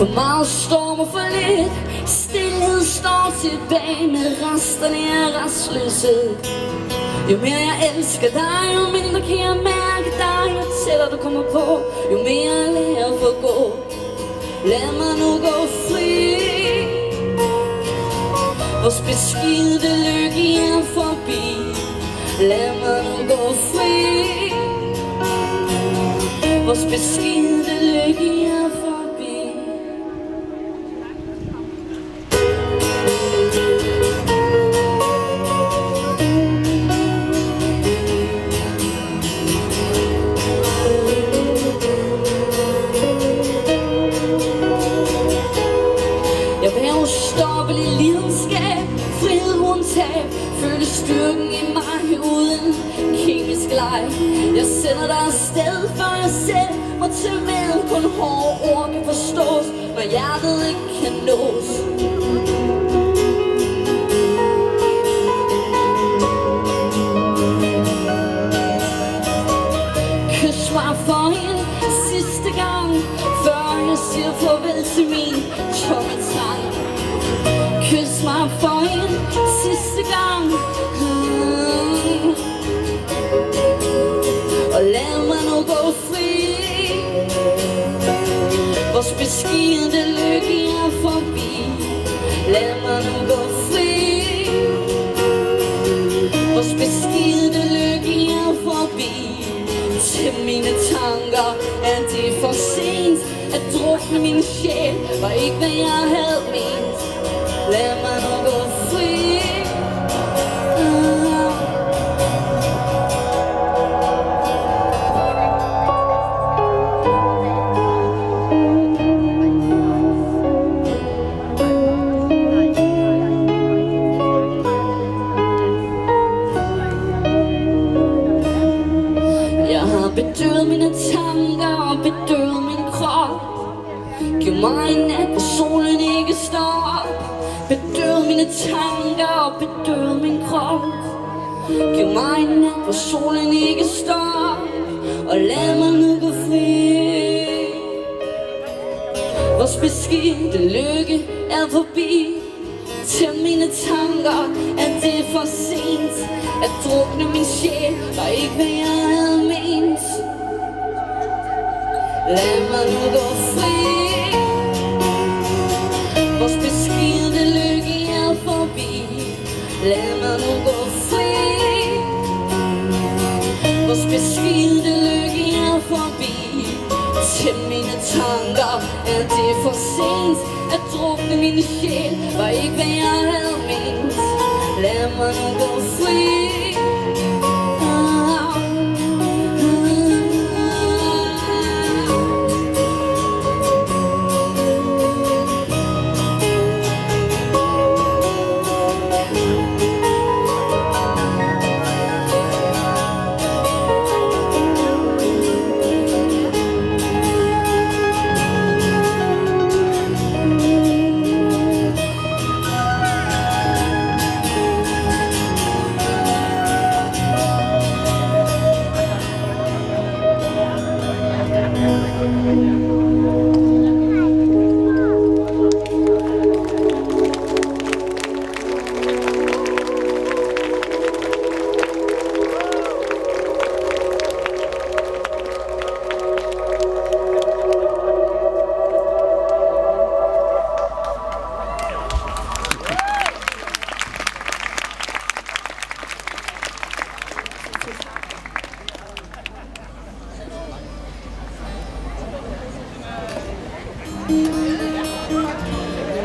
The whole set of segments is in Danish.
For meget storm og for lidt stilhed står tilbage med resterne af restløshed. Jo mere jeg elsker dig, jo mindre kan jeg mærke dig. Jo tættere du kommer på, jo mere jeg lærer at forgå. Lad mig nu gå fri. Vores beskidte lykke er forbi. Lad mig nu gå fri. Vores beskidte lykke er forbi. Jeg vil have ustoppelig lidenskab, frihed uden tab, føle styrken i mig uden kemisk leg. Jeg sender dig afsted, for jeg selv må til med. Kun hårde ord kan forstås, når hjertet ikke kan nås. Kys mig for en sidste gang, før jeg siger farvel til min tomme tang. Kys mig for en sidste gang, og lad mig nu gå fri. Vores beskidte lykke er forbi. Lad mig nu gå fri. Vores beskidte lykke er forbi. Til mine tanker er det for sent. At drukne min sjæl var ikke hvad jeg havde ment. Lad mig nu gå fri. Jeg har bedøvet mine tanker og bedøvet min krop. Giv mig en nat, hvor solen ikke står op. Bedøvet mine tanker og bedøvet min krop. Giv mig en nat, hvor solen ikke står op. Og lad mig nu gå fri. Vores beskidte lykke er forbi. Til mine tanker er det for sent. At drukne min sjæl var ikke hvad jeg havde ment. Lad mig nu gå fri. Vores beskidte lykke er forbi. Lad mig nu gå fri. Vores beskidte lykke er forbi. Til mine tanker er det for sent. At drukne min sjæl var ikke hvad jeg havde ment. Lad mig nu gå fri.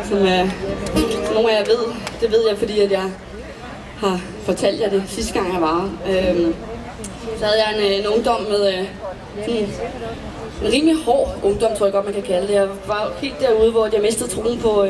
Som nogle af jer ved, det ved jeg, fordi at jeg har fortalt jer det sidste gang jeg var. Så havde jeg en ungdom med sådan en rimelig hård ungdom, tror jeg godt man kan kalde det. Jeg var helt derude, hvor jeg mistede troen på